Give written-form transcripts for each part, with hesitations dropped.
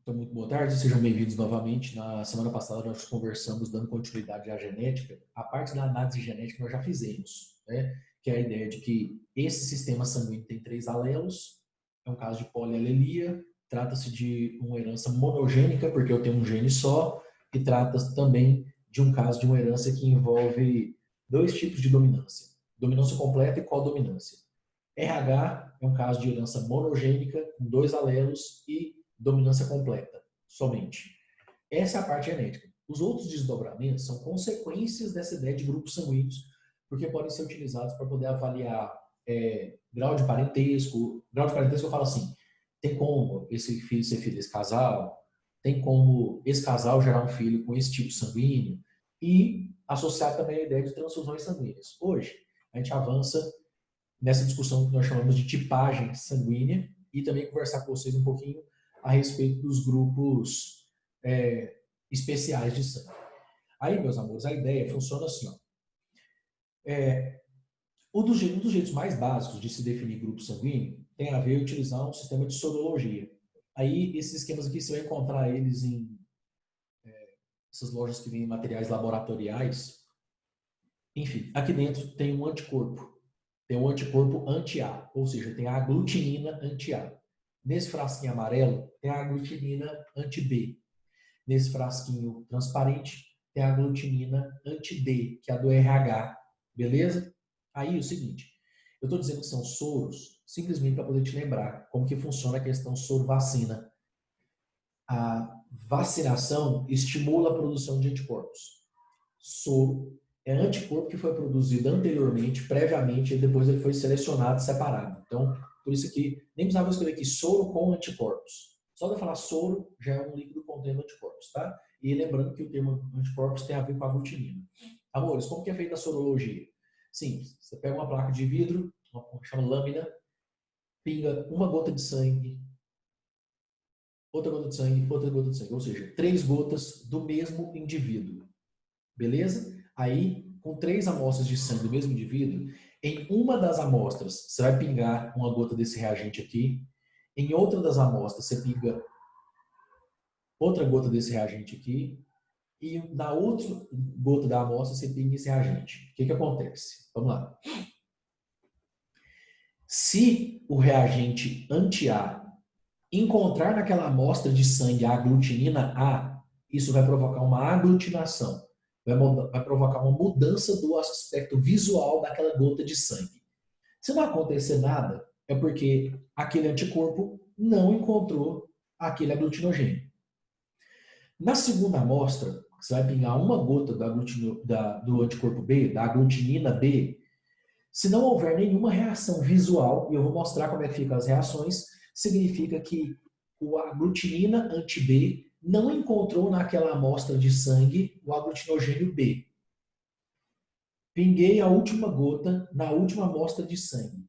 Então, muito boa tarde, sejam bem-vindos novamente. Na semana passada nós conversamos, dando continuidade à genética. A parte da análise genética nós já fizemos, né? Que é a ideia de que esse sistema sanguíneo tem 3 alelos, é um caso de polialelia, trata-se de uma herança monogênica, porque eu tenho um gene só, e trata-se também de um caso de uma herança que envolve 2 tipos de dominância, dominância completa e codominância. RH é um caso de herança monogênica, com 2 alelos e dominância completa, somente. Essa é a parte genética. Os outros desdobramentos são consequências dessa ideia de grupos sanguíneos, porque podem ser utilizados para poder avaliar grau de parentesco. Grau de parentesco eu falo assim, tem como esse filho ser filho desse casal, tem como esse casal gerar um filho com esse tipo sanguíneo, e associar também a ideia de transfusões sanguíneas. Hoje, a gente avança nessa discussão que nós chamamos de tipagem sanguínea e também conversar com vocês um pouquinho a respeito dos grupos especiais de sangue. Aí, meus amores, a ideia funciona assim, ó. Um dos jeitos mais básicos de se definir grupo sanguíneo tem a ver utilizar um sistema de sorologia. Aí, esses esquemas aqui, você vai encontrar eles em essas lojas que vendem materiais laboratoriais. Enfim, aqui dentro tem um anticorpo. Tem um anticorpo anti-A, ou seja, tem a aglutinina anti-A. Nesse frasquinho amarelo, tem a aglutinina anti-B. Nesse frasquinho transparente, tem a aglutinina anti-D, que é a do RH. Beleza? Aí, o seguinte, eu estou dizendo que são soros, simplesmente para poder te lembrar como que funciona a questão soro-vacina. A vacinação estimula a produção de anticorpos. Soro é anticorpo que foi produzido anteriormente, previamente, e depois ele foi selecionado separado. Então, por isso aqui, nem precisava escrever aqui soro com anticorpos. Só de eu falar soro, já é um líquido contendo anticorpos, tá? E lembrando que o termo anticorpos tem a ver com a aglutinina. Amores, como que é feita a sorologia? Simples. Você pega uma placa de vidro, chama lâmina, pinga uma gota de sangue, outra gota de sangue, outra gota de sangue. Ou seja, 3 gotas do mesmo indivíduo. Beleza? Aí, com 3 amostras de sangue do mesmo indivíduo, em uma das amostras, você vai pingar uma gota desse reagente aqui. Em outra das amostras, você pinga outra gota desse reagente aqui. E na outra gota da amostra, você pinga esse reagente. O que acontece? Vamos lá. Se o reagente anti-A encontrar naquela amostra de sangue a aglutinina A, isso vai provocar uma aglutinação. Vai provocar uma mudança do aspecto visual daquela gota de sangue. Se não acontecer nada, é porque aquele anticorpo não encontrou aquele aglutinogênio. Na segunda amostra, você vai pingar uma gota do anticorpo B, da aglutinina B. Se não houver nenhuma reação visual, e eu vou mostrar como é que ficam as reações, significa que a aglutinina anti-B não encontrou naquela amostra de sangue o aglutinogênio B. Pinguei a última gota na última amostra de sangue.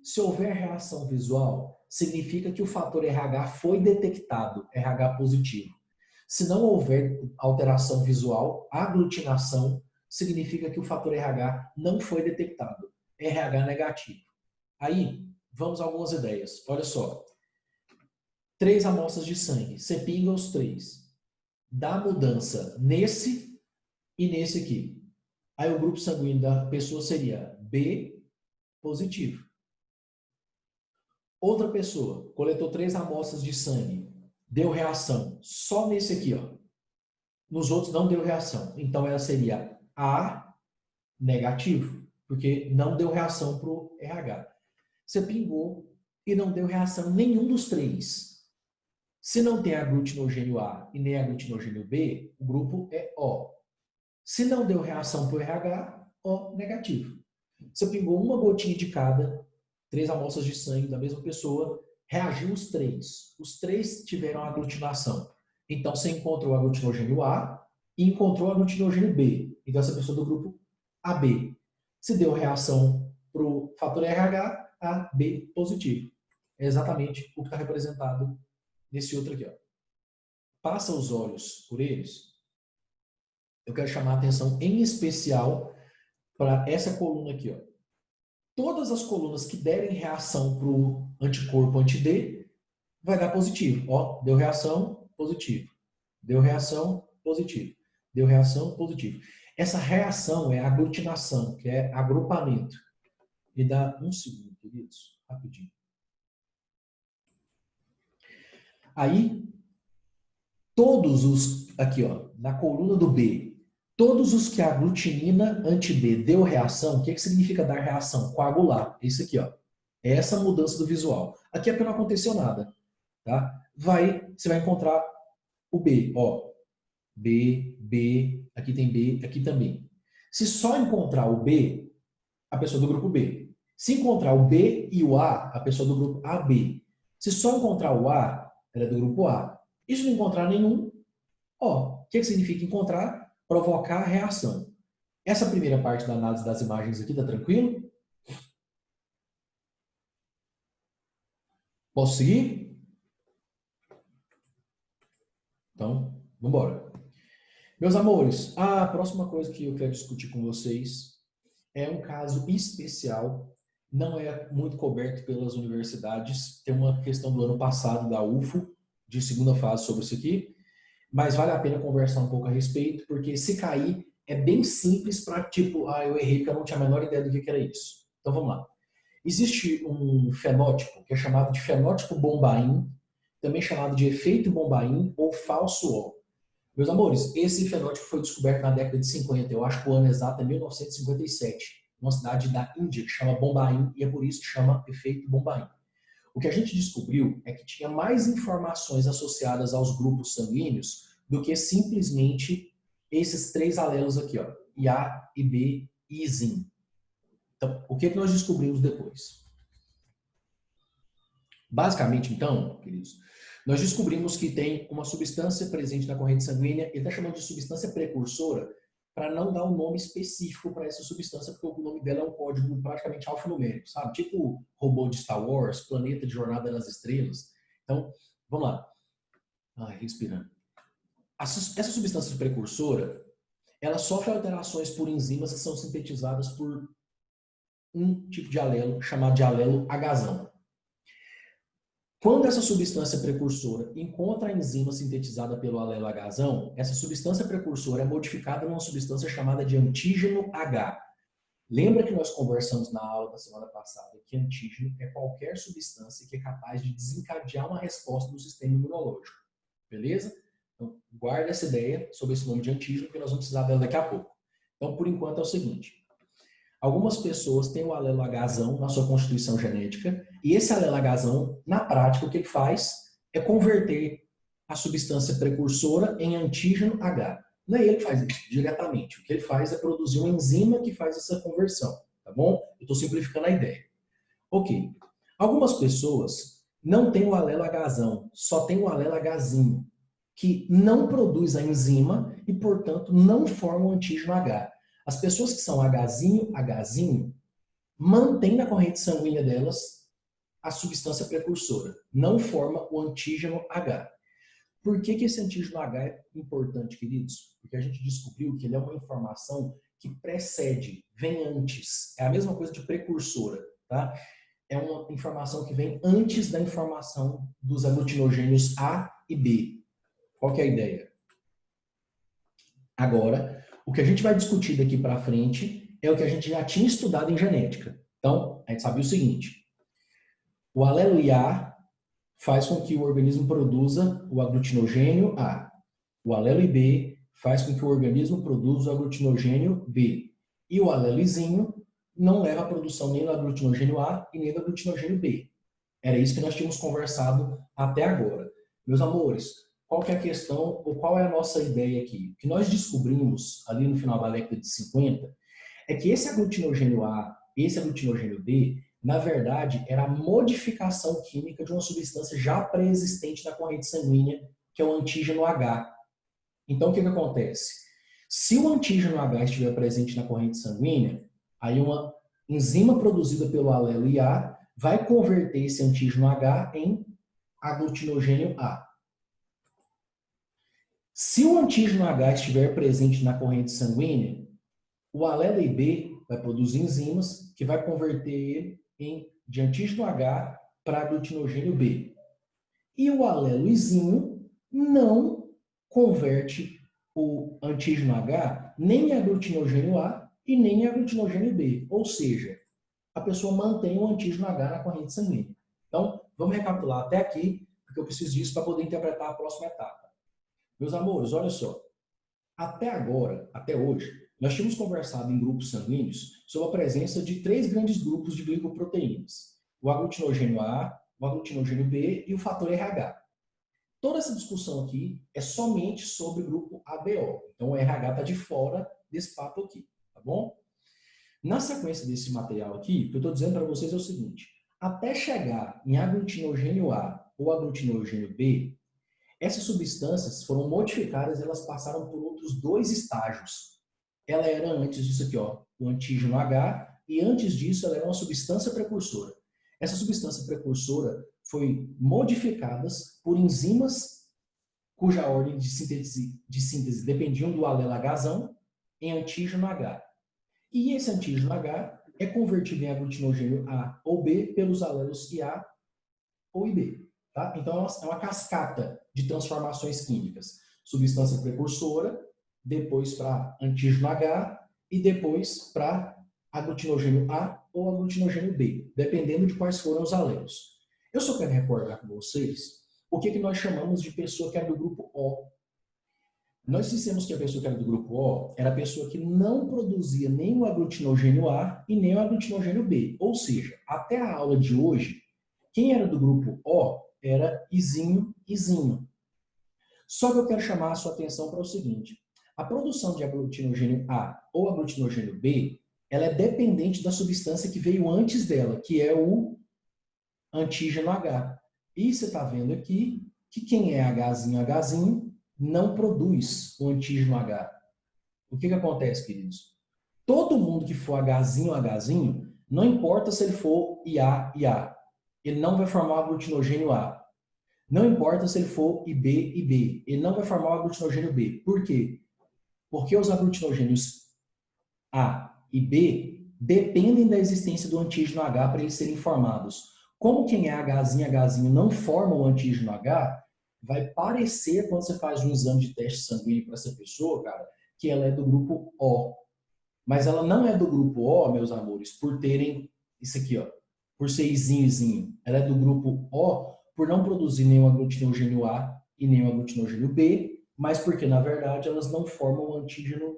Se houver reação visual, significa que o fator RH foi detectado, RH positivo. Se não houver alteração visual, aglutinação, significa que o fator RH não foi detectado, RH negativo. Aí, vamos a algumas ideias. Olha só. 3 amostras de sangue, você pinga os 3. Dá mudança nesse e nesse aqui. Aí o grupo sanguíneo da pessoa seria B positivo. Outra pessoa coletou 3 amostras de sangue, deu reação só nesse aqui, ó. Nos outros não deu reação. Então ela seria A negativo, porque não deu reação para o RH. Você pingou e não deu reação em nenhum dos 3. Se não tem aglutinogênio A e nem aglutinogênio B, o grupo é O. Se não deu reação para o RH, O negativo. Você pingou uma gotinha de cada, 3 amostras de sangue da mesma pessoa, reagiu os 3. Os 3 tiveram aglutinação. Então você encontrou o aglutinogênio A e encontrou o aglutinogênio B. Então essa pessoa do grupo AB. Se deu reação para o fator RH, AB positivo. É exatamente o que está representado nesse outro aqui, ó. Passa os olhos por eles. Eu quero chamar a atenção em especial para essa coluna aqui, ó. Todas as colunas que derem reação para o anticorpo anti-D vai dar positivo. Ó, deu reação, positivo. Deu reação, positivo. Deu reação, positivo. Essa reação é aglutinação, que é agrupamento. Me dá um segundo, queridos, rapidinho. Aí, todos os, aqui ó, na coluna do B, todos os que a aglutinina anti-B deu reação, o que significa dar reação? Coagular. Isso aqui, ó. É essa mudança do visual. Aqui é porque não aconteceu nada. Tá? Você vai encontrar o B, ó. B, B, aqui tem B, aqui também. Se só encontrar o B, a pessoa do grupo B. Se encontrar o B e o A pessoa do grupo AB. Se só encontrar o A, ela é do grupo A. E se não encontrar nenhum, ó, o que significa encontrar? Provocar reação. Essa primeira parte da análise das imagens aqui, tá tranquilo? Posso seguir? Então, vamos embora. Meus amores, a próxima coisa que eu quero discutir com vocês é um caso especial, não é muito coberto pelas universidades. Tem uma questão do ano passado da UFO, de segunda fase, sobre isso aqui, mas vale a pena conversar um pouco a respeito, porque se cair, é bem simples para, tipo, eu errei porque eu não tinha a menor ideia do que era isso. Então vamos lá. Existe um fenótipo que é chamado de fenótipo Bombaim, também chamado de efeito Bombaim ou falso O. Meus amores, esse fenótipo foi descoberto na década de 50, eu acho que o ano exato é 1957, numa cidade da Índia que chama Bombaim, e é por isso que chama efeito Bombaim. O que a gente descobriu é que tinha mais informações associadas aos grupos sanguíneos do que simplesmente esses três alelos aqui, ó, IA, IB e ISIN. Então, o que nós descobrimos depois? Basicamente, então, queridos, nós descobrimos que tem uma substância presente na corrente sanguínea, ele está chamando de substância precursora, para não dar um nome específico para essa substância, porque o nome dela é um código praticamente alfanumérico, sabe? Tipo robô de Star Wars, planeta de Jornada nas Estrelas. Então, vamos lá. Respirando. Essa substância precursora, ela sofre alterações por enzimas que são sintetizadas por um tipo de alelo, chamado de alelo H. Quando essa substância precursora encontra a enzima sintetizada pelo alelo H, essa substância precursora é modificada numa substância chamada de antígeno H. Lembra que nós conversamos na aula da semana passada que antígeno é qualquer substância que é capaz de desencadear uma resposta do sistema imunológico. Beleza? Então, guarda essa ideia sobre esse nome de antígeno, porque nós vamos precisar dela daqui a pouco. Então, por enquanto, é o seguinte. Algumas pessoas têm o alelo H na sua constituição genética, e esse alelo H, na prática, o que ele faz é converter a substância precursora em antígeno H. Não é ele que faz isso diretamente. O que ele faz é produzir uma enzima que faz essa conversão, tá bom? Eu estou simplificando a ideia. Ok. Algumas pessoas não têm o alelo H, só tem o alelo H, que não produz a enzima e, portanto, não forma o antígeno H. As pessoas que são H, mantêm na corrente sanguínea delas a substância precursora, não forma o antígeno H. Por que esse antígeno H é importante, queridos? Porque a gente descobriu que ele é uma informação que precede, vem antes. É a mesma coisa de precursora, tá? É uma informação que vem antes da informação dos aglutinogênios A e B. Qual que é a ideia? Agora, o que a gente vai discutir daqui para frente é o que a gente já tinha estudado em genética. Então, a gente sabia o seguinte: o alelo IA faz com que o organismo produza o aglutinogênio A. O alelo IB faz com que o organismo produza o aglutinogênio B. E o alelo Izinho não leva à produção nem do aglutinogênio A e nem do aglutinogênio B. Era isso que nós tínhamos conversado até agora. Meus amores, qual que é a questão, ou qual é a nossa ideia aqui? O que nós descobrimos ali no final da década de 50 é que esse aglutinogênio A, esse aglutinogênio B, na verdade, era a modificação química de uma substância já pré-existente na corrente sanguínea, que é o antígeno H. Então, o que acontece? Se o antígeno H estiver presente na corrente sanguínea, aí uma enzima produzida pelo alelo IA vai converter esse antígeno H em aglutinogênio A. Se o antígeno H estiver presente na corrente sanguínea, o alelo IB vai produzir enzimas que vai converter ele de antígeno H para aglutinogênio B. E o alelo Izinho não converte o antígeno H nem em aglutinogênio A e nem em aglutinogênio B. Ou seja, a pessoa mantém o antígeno H na corrente sanguínea. Então, vamos recapitular até aqui, porque eu preciso disso para poder interpretar a próxima etapa. Meus amores, olha só. Até agora, até hoje, nós tínhamos conversado em grupos sanguíneos sobre a presença de 3 grandes grupos de glicoproteínas. O aglutinogênio A, o aglutinogênio B e o fator RH. Toda essa discussão aqui é somente sobre o grupo ABO. Então, o RH está de fora desse papo aqui, tá bom? Na sequência desse material aqui, o que eu estou dizendo para vocês é o seguinte: até chegar em aglutinogênio A ou aglutinogênio B, essas substâncias foram modificadas, elas passaram por outros 2 estágios. Ela era antes disso aqui, ó, o antígeno H, e antes disso ela era uma substância precursora. Essa substância precursora foi modificada por enzimas cuja ordem de síntese dependiam do alelo Hzão em antígeno H. E esse antígeno H é convertido em aglutinogênio A ou B pelos alelos IA ou IB. Tá? Então, é uma cascata de transformações químicas. Substância precursora, depois para antígeno H e depois para aglutinogênio A ou aglutinogênio B, dependendo de quais foram os alelos. Eu só quero recordar com vocês o que nós chamamos de pessoa que é do grupo O. Nós dissemos que a pessoa que era do grupo O era a pessoa que não produzia nem o aglutinogênio A e nem o aglutinogênio B. Ou seja, até a aula de hoje, quem era do grupo O era isinho, isinho. Só que eu quero chamar a sua atenção para o seguinte: a produção de aglutinogênio A ou aglutinogênio B, ela é dependente da substância que veio antes dela, que é o antígeno H. E você está vendo aqui que quem é Hzinho, Hzinho, não produz o antígeno H. O que acontece, queridos? Todo mundo que for Hzinho, Hzinho, não importa se ele for IA, IA, ele não vai formar o aglutinogênio A. Não importa se ele for IB, IB, ele não vai formar o aglutinogênio B. Por quê? Porque os aglutinogênios A e B dependem da existência do antígeno H para eles serem formados. Como quem é Hzinho, Hzinho não forma o antígeno H, vai parecer, quando você faz um exame de teste sanguíneo para essa pessoa, cara, que ela é do grupo O. Mas ela não é do grupo O, meus amores, por terem isso aqui, ó, por ser isinho, isinho. Ela é do grupo O por não produzir nenhum aglutinogênio A e nenhum aglutinogênio B, mas porque, na verdade, elas não formam o antígeno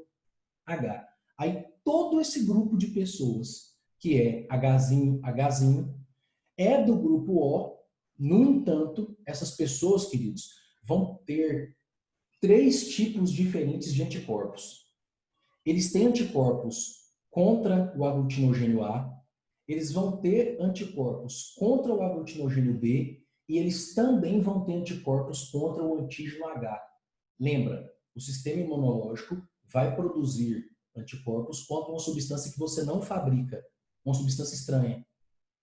H. Aí, todo esse grupo de pessoas, que é Hzinho, Hzinho, é do grupo O. No entanto, essas pessoas, queridos, vão ter 3 tipos diferentes de anticorpos. Eles têm anticorpos contra o aglutinogênio A, eles vão ter anticorpos contra o aglutinogênio B e eles também vão ter anticorpos contra o antígeno H. Lembra, o sistema imunológico vai produzir anticorpos contra uma substância que você não fabrica, uma substância estranha.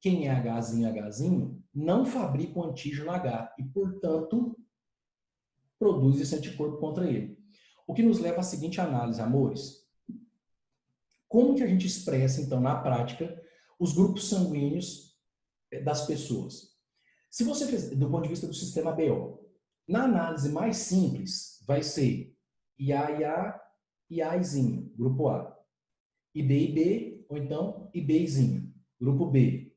Quem é Hzinho, Hzinho, não fabrica o antígeno H e, portanto, produz esse anticorpo contra ele. O que nos leva à seguinte análise, amores. Como que a gente expressa, então, na prática, os grupos sanguíneos das pessoas? Se você fizer, do ponto de vista do sistema BO, na análise mais simples, vai ser IA, IAzinho, grupo A. IB, IB, ou então IBzinho, grupo B.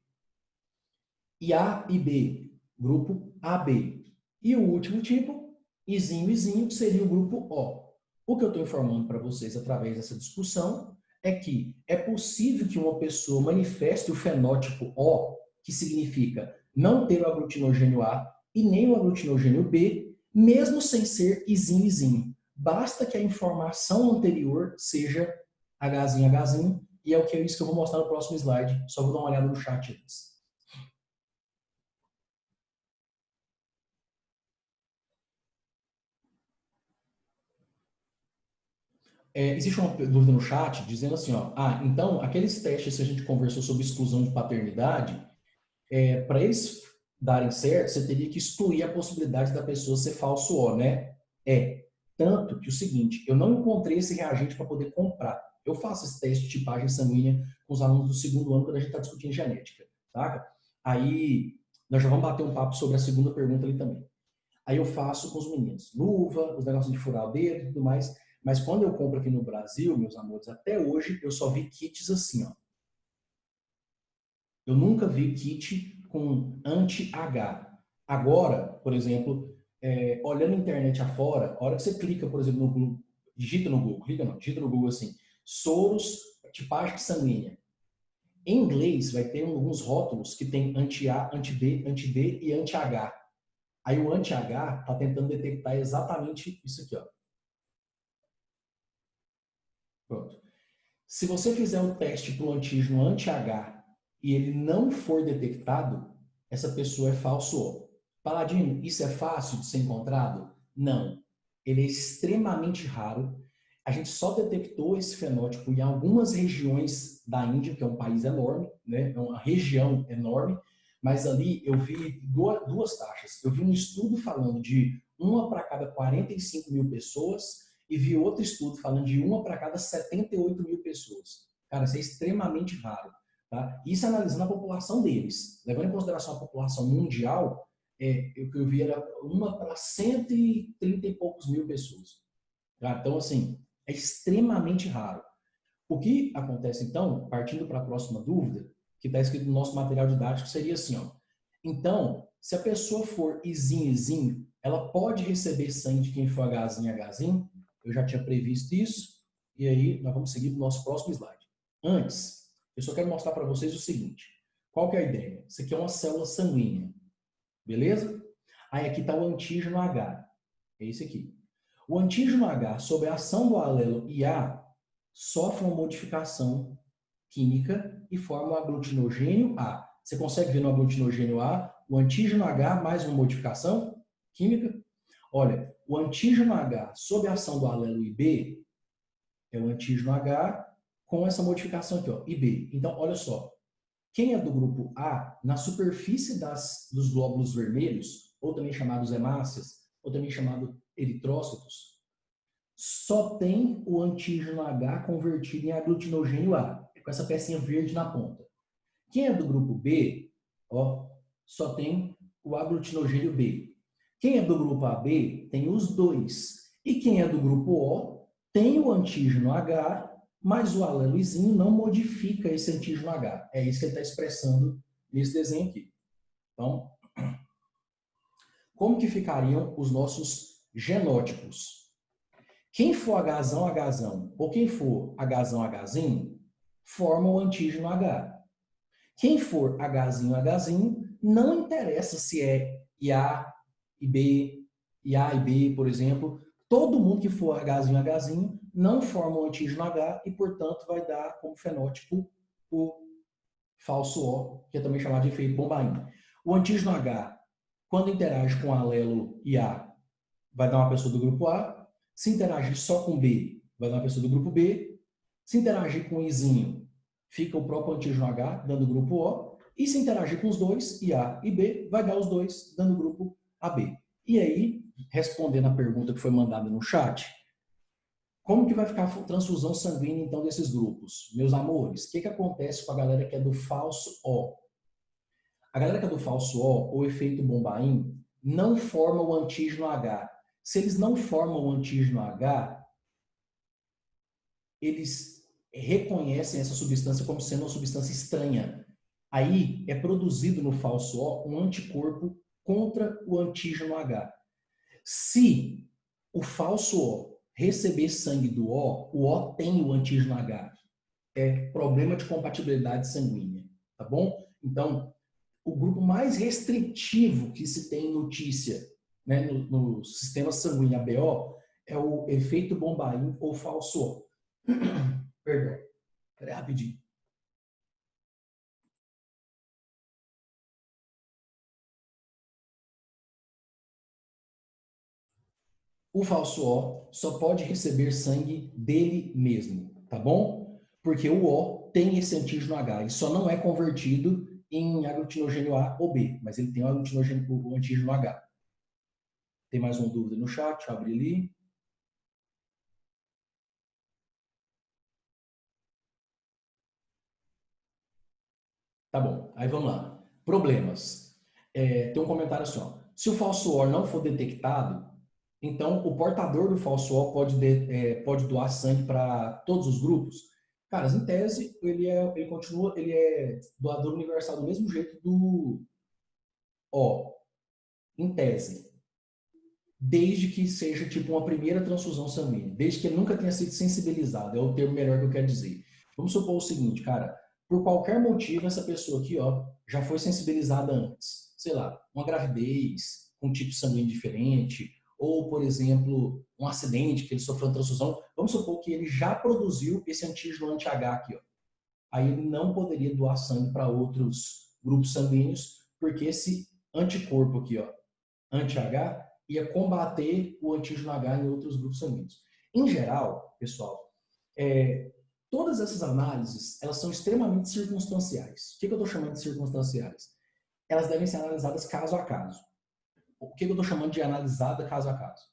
IA, IB, grupo AB. E o último tipo, Izinho, Izinho, que seria o grupo O. O que eu estou informando para vocês através dessa discussão é que é possível que uma pessoa manifeste o fenótipo O, que significa não ter o aglutinogênio A e nem o aglutinogênio B, mesmo sem ser Izinho, Izinho. Basta que a informação anterior seja Hzinho, Hzinho, e é isso que eu vou mostrar no próximo slide. Só vou dar uma olhada no chat antes. Existe uma dúvida no chat dizendo assim, ó, então aqueles testes que a gente conversou sobre exclusão de paternidade, para eles darem certo, você teria que excluir a possibilidade da pessoa ser falso O, né? Tanto que o seguinte, eu não encontrei esse reagente para poder comprar. Eu faço esse teste de tipagem sanguínea com os alunos do segundo ano quando a gente está discutindo genética, tá? Aí, nós já vamos bater um papo sobre a segunda pergunta ali também. Aí eu faço com os meninos. Luva, os negócios de furar o dedo e tudo mais. Mas quando eu compro aqui no Brasil, meus amores, até hoje eu só vi kits assim, ó. Eu nunca vi kit com anti-H. Agora, por exemplo, olhando a internet afora, a hora que você clica, por exemplo, no Google, digita no Google, clica não, digita no Google assim, soros, tipagem sanguínea. Em inglês, vai ter alguns rótulos que tem anti-A, anti-B, anti-D e anti-H. Aí o anti-H está tentando detectar exatamente isso aqui, ó. Pronto. Se você fizer um teste para o antígeno anti-H e ele não for detectado, essa pessoa é falso O. Paladino, isso é fácil de ser encontrado? Não. Ele é extremamente raro. A gente só detectou esse fenótipo em algumas regiões da Índia, que é um país enorme, né? É uma região enorme, mas ali eu vi duas taxas. Eu vi um estudo falando de uma para cada 45 mil pessoas e vi outro estudo falando de uma para cada 78 mil pessoas. Cara, isso é extremamente raro. Tá? Isso analisando a população deles. Levando em consideração a população mundial, o que eu vi era uma para 130 e poucos mil pessoas. Tá? Então, assim, é extremamente raro. O que acontece, então, partindo para a próxima dúvida, que está escrito no nosso material didático, seria assim, ó. Então, se a pessoa for izinho, ela pode receber sangue de quem for Hzinho. Eu já tinha previsto isso, e aí nós vamos seguir para o nosso próximo slide. Antes, eu só quero mostrar para vocês o seguinte. Qual que é a ideia? Isso aqui é uma célula sanguínea, beleza? Aí aqui está o antígeno H, é esse aqui. O antígeno H, sob a ação do alelo IA, sofre uma modificação química e forma o aglutinogênio A. Você consegue ver no aglutinogênio A o antígeno H mais uma modificação química? Olha, o antígeno H sob a ação do alelo IB é o antígeno H com essa modificação aqui, ó, IB. Então, olha só. Quem é do grupo A, na superfície dos glóbulos vermelhos, ou também chamados hemácias, ou também chamado eritrócitos, só tem o antígeno H convertido em aglutinogênio A, com essa pecinha verde na ponta. Quem é do grupo B, ó, só tem o aglutinogênio B. Quem é do grupo AB tem os dois. E quem é do grupo O tem o antígeno H, mas o alelozinho não modifica esse antígeno H. É isso que ele está expressando nesse desenho aqui. Então, como que ficariam os nossos genótipos? Quem for Hzão, ou quem for Hzinho, forma o antígeno H. Quem for Hzinho, não interessa se é IA e B, IA e B, por exemplo, todo mundo que for Hzinho, não forma o antígeno H e, portanto, vai dar como fenótipo o falso O, que é também chamado de efeito Bombaim. O antígeno H, quando interage com o alelo IA, vai dar uma pessoa do grupo A. Se interagir só com B, vai dar uma pessoa do grupo B. Se interagir com Izinho, fica o próprio antígeno H, dando o grupo O. E se interagir com os dois, IA e B, vai dar os dois, dando o grupo AB. E aí, respondendo a pergunta que foi mandada no chat, como que vai ficar a transfusão sanguínea, então, desses grupos? Meus amores, o que acontece com a galera que é do falso O? A galera que é do falso O, o efeito Bombaim, não forma o antígeno H. Se eles não formam o antígeno H, eles reconhecem essa substância como sendo uma substância estranha. Aí é produzido no falso O um anticorpo contra o antígeno H. Se o falso O receber sangue do o O tem o antígeno H. É problema de compatibilidade sanguínea, tá bom? Então, o grupo mais restritivo que se tem notícia, né, no sistema sanguíneo ABO é o efeito Bombaim ou falso O. Perdão, peraí rapidinho. O falso O só pode receber sangue dele mesmo, tá bom? Porque o O tem esse antígeno H, ele só não é convertido em aglutinogênio A ou B, mas ele tem o antígeno H. Tem mais uma dúvida no chat? Deixa eu abrir ali. Tá bom, aí vamos lá. Problemas. Tem um comentário assim, ó. Se o falso O não for detectado, então o portador do falso O pode doar sangue para todos os grupos. Cara, em tese, ele é doador universal do mesmo jeito do O, em tese. Desde que seja tipo uma primeira transfusão sanguínea, desde que ele nunca tenha sido sensibilizado, é o termo melhor que eu quero dizer. Vamos supor o seguinte, cara, por qualquer motivo essa pessoa aqui, ó, já foi sensibilizada antes, sei lá, uma gravidez, um tipo sanguíneo diferente, ou, por exemplo, um acidente que ele sofreu uma transfusão, vamos supor que ele já produziu esse antígeno anti-H aqui, ó. Aí ele não poderia doar sangue para outros grupos sanguíneos, porque esse anticorpo aqui, ó, anti-H, ia combater o antígeno H em outros grupos sanguíneos. Em geral, pessoal, todas essas análises, elas são extremamente circunstanciais. O que eu estou chamando de circunstanciais? Elas devem ser analisadas caso a caso. O que eu estou chamando de analisada caso a caso?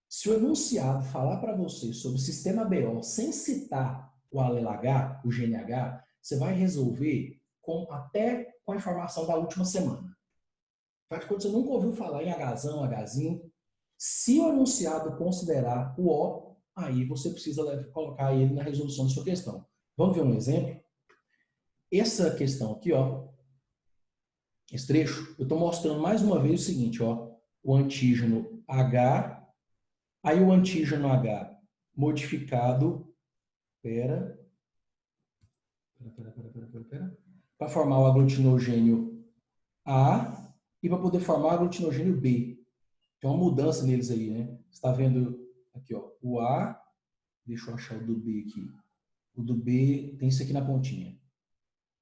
Se o enunciado falar para você sobre o sistema BO sem citar o alelo H, o GNH, você vai resolver até com a informação da última semana. Quando você nunca ouviu falar em Hzão, Hzinho, se o enunciado considerar o O, aí você precisa colocar ele na resolução da sua questão. Vamos ver um exemplo? Essa questão aqui, ó, esse trecho, eu estou mostrando mais uma vez o seguinte, ó, o antígeno H, aí o antígeno H modificado, para formar o aglutinogênio A e para poder formar o aglutinogênio B. Tem uma mudança neles aí, né? Você está vendo aqui, ó, o A, deixa eu achar o do B aqui. O do B tem isso aqui na pontinha,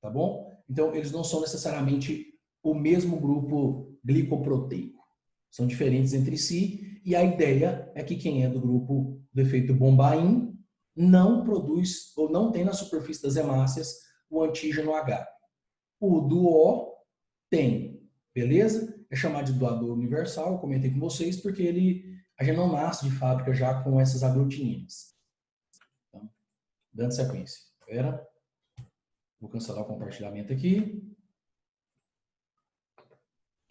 tá bom? Então, eles não são necessariamente o mesmo grupo glicoproteico. São diferentes entre si e a ideia é que quem é do grupo do efeito Bombaim não produz ou não tem na superfície das hemácias o antígeno H. O do O tem, beleza? É chamado de doador universal, eu comentei com vocês, porque a gente não nasce de fábrica já com essas aglutininas. Então, dando sequência. Espera. Vou cancelar o compartilhamento aqui.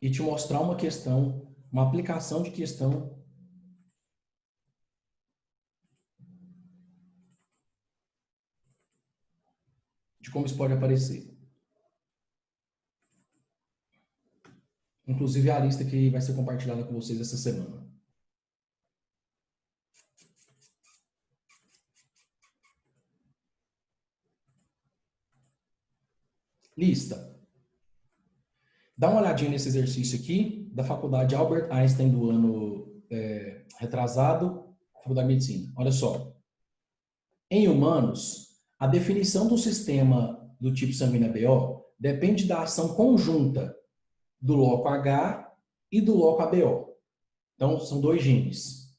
E te mostrar uma questão, uma aplicação de questão de como isso pode aparecer. Inclusive a lista que vai ser compartilhada com vocês essa semana. Lista. Dá uma olhadinha nesse exercício aqui, da Faculdade Albert Einstein do ano retrasado, Faculdade de Medicina. Olha só. Em humanos, a definição do sistema do tipo sanguíneo ABO depende da ação conjunta do loco H e do loco ABO. Então, são dois genes.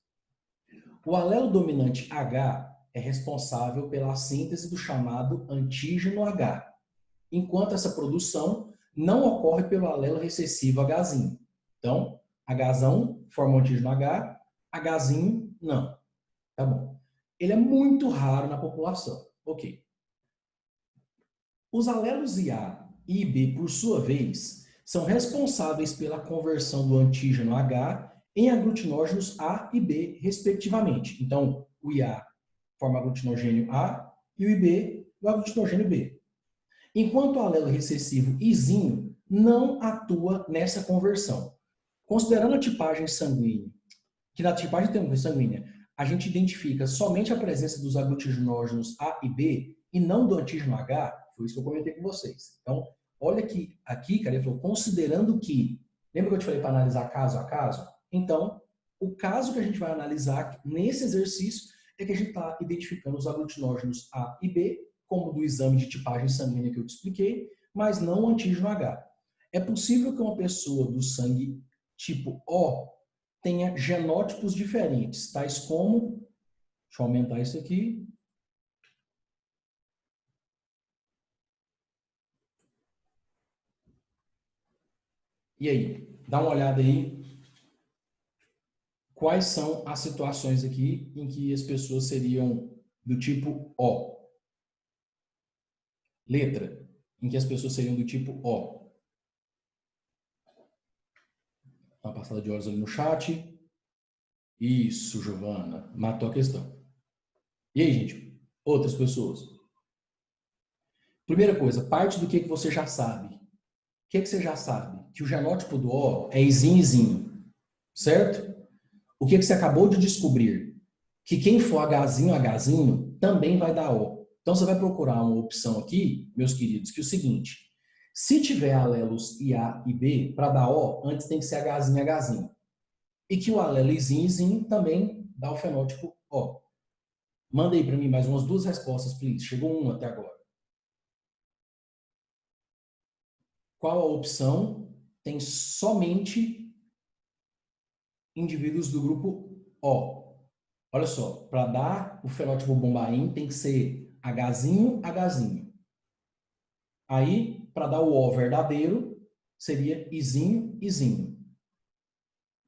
O alelo dominante H é responsável pela síntese do chamado antígeno H, enquanto essa produção não ocorre pelo alelo recessivo Hzinho. Então, Hzão forma o antígeno H, Hzinho não. Tá bom. Ele é muito raro na população. Ok. Os alelos IA e IB, por sua vez, são responsáveis pela conversão do antígeno H em aglutinógenos A e B, respectivamente. Então, o IA forma aglutinogênio A e o IB o aglutinogênio B. Enquanto o alelo recessivo Izinho não atua nessa conversão. Considerando a tipagem sanguínea, que na tipagem sanguínea a gente identifica somente a presença dos aglutinógenos A e B e não do antígeno H, foi isso que eu comentei com vocês. Então, olha que aqui, cara, ele falou, considerando que, lembra que eu te falei para analisar caso a caso? Então, o caso que a gente vai analisar nesse exercício é que a gente está identificando os aglutinógenos A e B, como do exame de tipagem sanguínea que eu te expliquei, mas não o antígeno H. É possível que uma pessoa do sangue tipo O tenha genótipos diferentes, tais como, deixa eu aumentar isso aqui, e aí, dá uma olhada aí, quais são as situações aqui em que as pessoas seriam do tipo O? Letra, em que as pessoas seriam do tipo O. Uma passada de olhos ali no chat. Isso, Giovana. Matou a questão. E aí, gente? Outras pessoas? Primeira coisa, parte do que você já sabe. O que você já sabe? Que o genótipo do O é izinho, certo? O que você acabou de descobrir? Que quem for Hzinho também vai dar O. Então, você vai procurar uma opção aqui, meus queridos, que é o seguinte. Se tiver alelos IA e B, para dar O, antes tem que ser Hzinho. E que o alelo Izinho também dá o fenótipo O. Manda aí para mim mais umas 2 respostas, please. Chegou uma até agora. Qual a opção tem somente indivíduos do grupo O? Olha só, para dar o fenótipo bombaim tem que ser Hzinho. Aí, para dar o O verdadeiro, seria Izinho.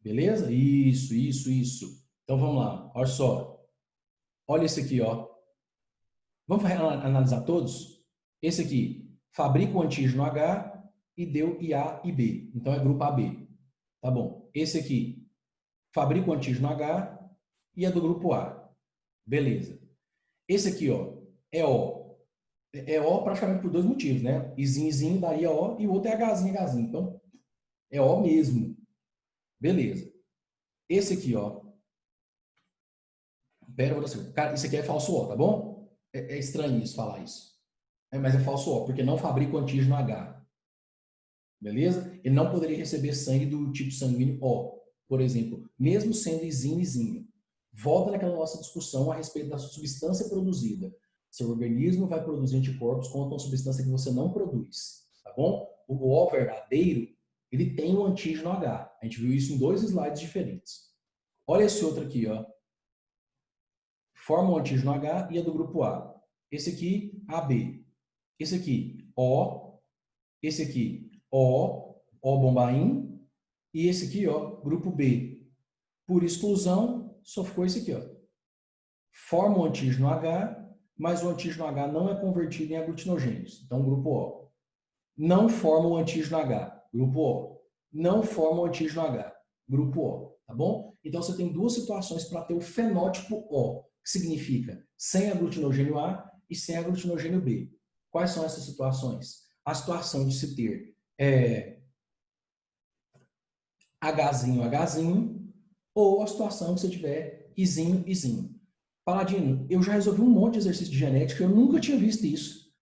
Beleza? Isso. Então vamos lá, olha só. Olha esse aqui, ó. Vamos analisar todos? Esse aqui, fabrica o antígeno H e deu IA e B. Então é grupo AB. Tá bom. Esse aqui, fabrica o antígeno H e é do grupo A. Beleza. Esse aqui, ó, é O. É O praticamente por 2 motivos, né? Izinho daria O e o outro é Hzinho. Então, é O mesmo. Beleza. Esse aqui, ó. Pera, cara, isso aqui é falso O, tá bom? É estranho isso, falar isso. Mas é falso O, porque não fabrica o antígeno H. Beleza? Ele não poderia receber sangue do tipo sanguíneo O, por exemplo, mesmo sendo izinho. Volta naquela nossa discussão a respeito da substância produzida. Seu organismo vai produzir anticorpos contra uma substância que você não produz, tá bom? O O verdadeiro, ele tem um antígeno H. A gente viu isso em 2 slides diferentes. Olha esse outro aqui, ó. Forma um antígeno H e é do grupo A. Esse aqui, AB. Esse aqui, O. Esse aqui, O bombaim. E esse aqui, ó, grupo B. Por exclusão, só ficou esse aqui, ó. Forma o antígeno H, mas o antígeno H não é convertido em aglutinogênios. Então, grupo O. Não forma o antígeno H, grupo O. Não forma o antígeno H, grupo O. Tá bom? Então, você tem 2 situações para ter o fenótipo O, que significa sem aglutinogênio A e sem aglutinogênio B. Quais são essas situações? A situação de se ter Hzinho, ou a situação que você tiver Izinho. Paladino, eu já resolvi um monte de exercício de genética, eu nunca tinha visto isso.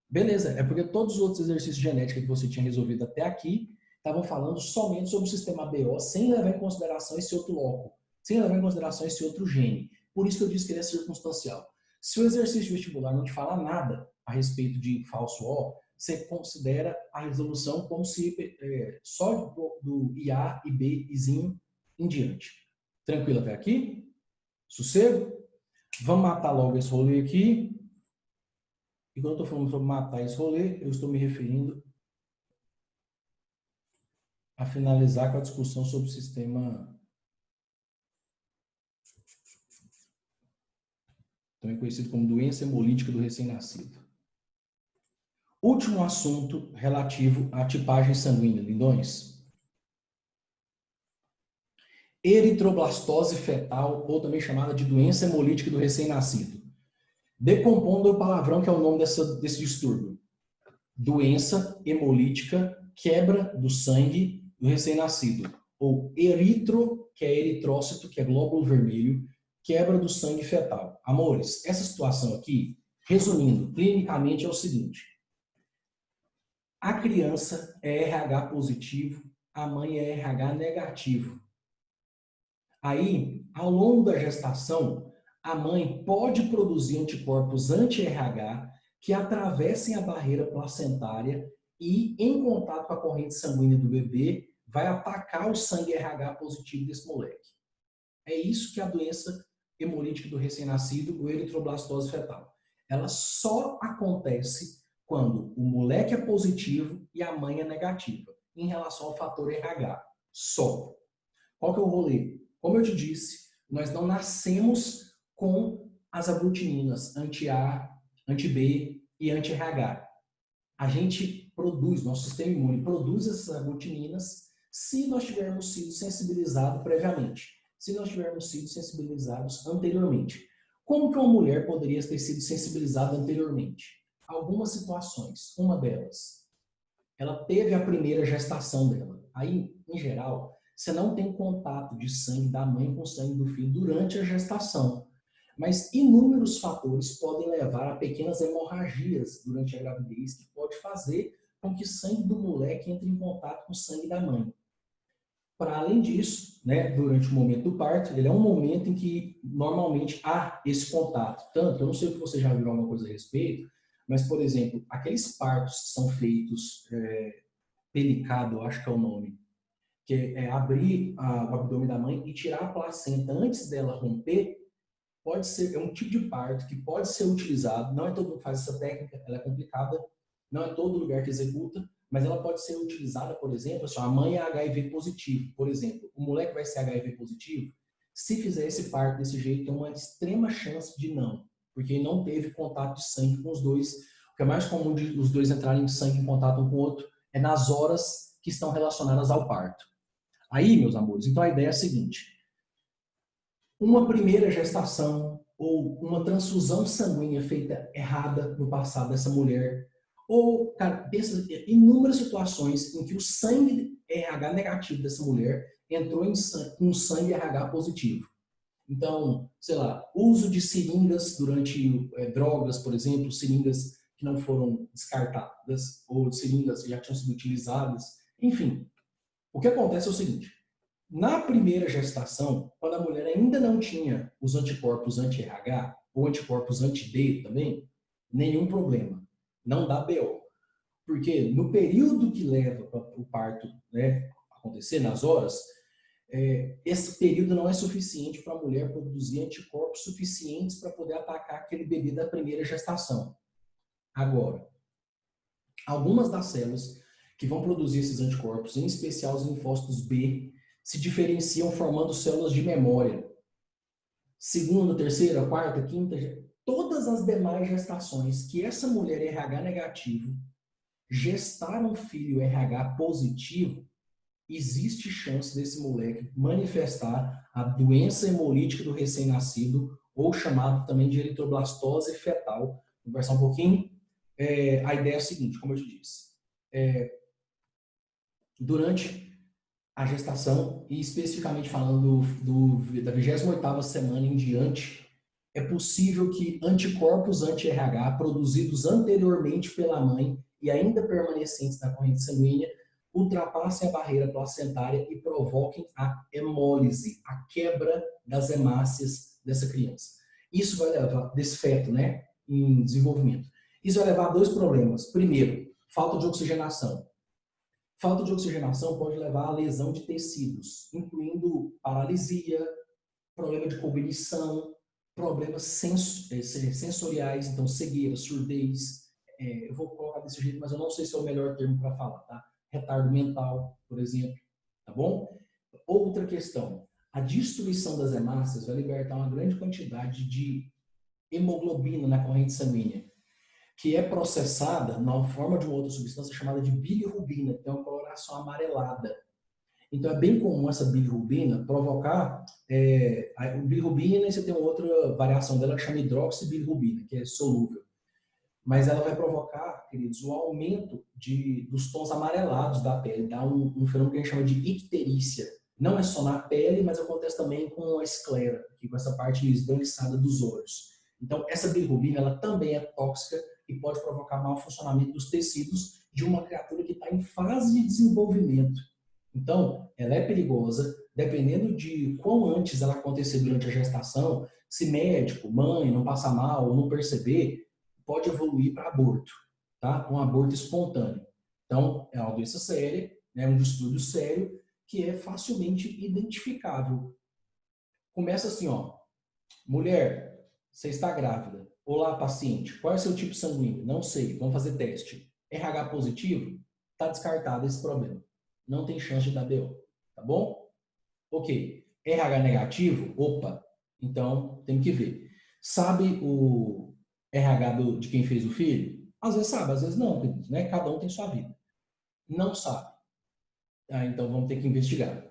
Beleza, é porque todos os outros exercícios de genética que você tinha resolvido até aqui estavam falando somente sobre o sistema BO, sem levar em consideração esse outro loco, sem levar em consideração esse outro gene. Por isso que eu disse que ele é circunstancial. Se o exercício vestibular não te fala nada a respeito de falso O, você considera a resolução como se só do IA e B izinho em diante. Tranquilo até aqui? Sossego? Vamos matar logo esse rolê aqui. E quando eu estou falando sobre matar esse rolê, eu estou me referindo a finalizar com a discussão sobre o sistema também conhecido como doença hemolítica do recém-nascido. Último assunto relativo à tipagem sanguínea, lindões. Eritroblastose fetal, ou também chamada de doença hemolítica do recém-nascido. Decompondo o palavrão que é o nome desse distúrbio. Doença hemolítica, quebra do sangue do recém-nascido. Ou eritro, que é eritrócito, que é glóbulo vermelho, quebra do sangue fetal. Amores, essa situação aqui, resumindo, clinicamente é o seguinte. A criança é RH positivo, a mãe é RH negativo. Aí, ao longo da gestação, a mãe pode produzir anticorpos anti-RH que atravessem a barreira placentária e, em contato com a corrente sanguínea do bebê, vai atacar o sangue RH positivo desse moleque. É isso que é a doença hemolítica do recém-nascido, o eritroblastose fetal. Ela só acontece quando o moleque é positivo e a mãe é negativa, em relação ao fator RH. Só. Qual que é o rolê? Como eu te disse, nós não nascemos com as aglutininas anti-A, anti-B e anti-RH. A gente produz, nosso sistema imune produz essas aglutininas se nós tivermos sido sensibilizados previamente, se nós tivermos sido sensibilizados anteriormente. Como que uma mulher poderia ter sido sensibilizada anteriormente? Algumas situações. Uma delas, ela teve a primeira gestação dela. Aí, em geral, você não tem contato de sangue da mãe com o sangue do filho durante a gestação. Mas inúmeros fatores podem levar a pequenas hemorragias durante a gravidez, que pode fazer com que o sangue do moleque entre em contato com o sangue da mãe. Para além disso, né, durante o momento do parto, ele é um momento em que normalmente há esse contato. Tanto, eu não sei se você já viu alguma coisa a respeito, mas, por exemplo, aqueles partos que são feitos pelicado, eu acho que é o nome, que é abrir o abdômen da mãe e tirar a placenta antes dela romper, pode ser, é um tipo de parto que pode ser utilizado, não é todo mundo que faz essa técnica, ela é complicada, não é todo lugar que executa, mas ela pode ser utilizada, por exemplo, assim, a mãe é HIV positivo, por exemplo, o moleque vai ser HIV positivo, se fizer esse parto desse jeito, tem uma extrema chance de não, porque ele não teve contato de sangue com os dois. O que é mais comum de os dois entrarem de sangue em contato um com o outro é nas horas que estão relacionadas ao parto. Aí, meus amores, então a ideia é a seguinte: uma primeira gestação ou uma transfusão sanguínea feita errada no passado dessa mulher, ou, cara, pensa em inúmeras situações em que o sangue RH negativo dessa mulher entrou com sangue RH positivo. Então, sei lá, uso de seringas durante drogas, por exemplo, seringas que não foram descartadas, ou seringas que já tinham sido utilizadas. Enfim, o que acontece é o seguinte: na primeira gestação, quando a mulher ainda não tinha os anticorpos anti-RH, ou anticorpos anti-D também, nenhum problema. Não dá BO. Porque no período que leva para o parto, né, acontecer, nas horas, esse período não é suficiente para a mulher produzir anticorpos suficientes para poder atacar aquele bebê da primeira gestação. Agora, algumas das células que vão produzir esses anticorpos, em especial os linfócitos B, se diferenciam formando células de memória. Segunda, terceira, quarta, quinta, todas as demais gestações que essa mulher RH negativo gestar um filho RH positivo, existe chance desse moleque manifestar a doença hemolítica do recém-nascido, ou chamado também de eritroblastose fetal. Vou conversar um pouquinho. A ideia é a seguinte, como eu te disse. Durante a gestação, e especificamente falando da 28ª semana em diante, é possível que anticorpos anti-RH produzidos anteriormente pela mãe e ainda permanecentes na corrente sanguínea ultrapassem a barreira placentária e provoquem a hemólise, a quebra das hemácias dessa criança. Isso vai levar, desse feto, né, em desenvolvimento. Isso vai levar a dois problemas. Primeiro, falta de oxigenação. Falta de oxigenação pode levar à lesão de tecidos, incluindo paralisia, problema de cognição, problemas sensoriais, então cegueira, surdez. Eu vou colocar desse jeito, mas eu não sei se é o melhor termo para falar, tá? Retardo mental, por exemplo, tá bom? Outra questão, a destruição das hemácias vai libertar uma grande quantidade de hemoglobina na corrente sanguínea, que é processada na forma de uma outra substância chamada de bilirrubina, que tem uma coloração amarelada. Então, é bem comum essa bilirrubina provocar... a bilirrubina, e você tem outra variação dela que chama hidroxibilirrubina, que é solúvel. Mas ela vai provocar, queridos, o aumento dos tons amarelados da pele. Dá um fenômeno que a gente chama de icterícia. Não é só na pele, mas acontece também com a esclera, com essa parte esbranquiçada dos olhos. Então, essa bilirrubina ela também é tóxica e pode provocar mau funcionamento dos tecidos de uma criatura que está em fase de desenvolvimento. Então, ela é perigosa, dependendo de quão antes ela acontecer durante a gestação, se médico, mãe, não passar mal ou não perceber, pode evoluir para aborto, tá? Um aborto espontâneo. Então, é uma doença séria, né? Um distúrbio sério, que é facilmente identificável. Começa assim, ó. Mulher, você está grávida. Olá, paciente. Qual é o seu tipo sanguíneo? Não sei. Vamos fazer teste. RH positivo? Está descartado esse problema. Não tem chance de dar BO. Tá bom? Ok. RH negativo? Opa. Então, tem que ver. Sabe o RH de quem fez o filho? Às vezes sabe, às vezes não, né? Cada um tem sua vida. Não sabe. Então vamos ter que investigar.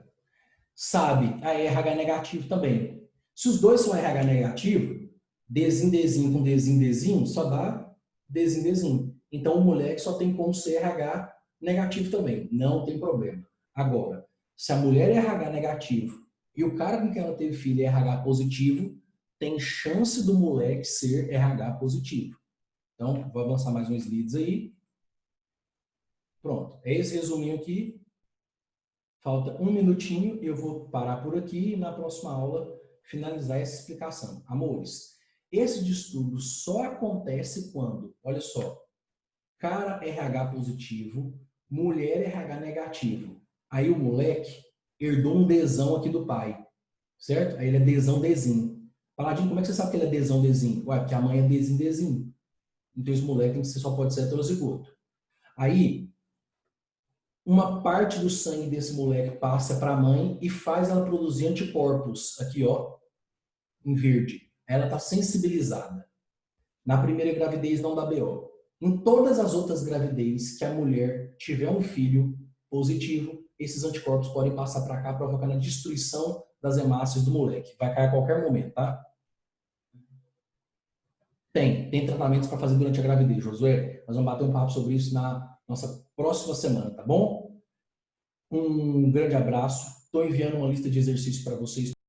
Sabe, a RH negativo também. Se os dois são RH negativo, Dzinho, Dzinho com Dzinho, Dzinho, só dá Dzinho, Dzinho. Então o moleque só tem como ser RH negativo também. Não tem problema. Agora, se a mulher é RH negativo e o cara com quem ela teve filho é RH positivo, tem chance do moleque ser RH positivo. Então, vou avançar mais uns slides aí. Pronto. É esse resuminho aqui. Falta um minutinho, eu vou parar por aqui e na próxima aula finalizar essa explicação. Amores, esse distúrbio só acontece quando, olha só, cara RH positivo, mulher RH negativo. Aí o moleque herdou um Dzão aqui do pai, certo? Aí ele é Dzão Dzinho. Paladinho, como é que você sabe que ele é Dzão Dzinho? Ué, porque a mãe é Dzinho Dzinho. Então esse moleque você só pode ser heterozigoto. Aí uma parte do sangue desse moleque passa para a mãe e faz ela produzir anticorpos, aqui ó, em verde. Ela está sensibilizada. Na primeira gravidez não dá BO. Em todas as outras gravidez que a mulher tiver um filho positivo, esses anticorpos podem passar para cá, provocando a destruição das hemácias do moleque. Vai cair a qualquer momento, tá? Tem tratamentos para fazer durante a gravidez, Josué. Nós vamos bater um papo sobre isso na nossa próxima semana, tá bom? Um grande abraço. Estou enviando uma lista de exercícios para vocês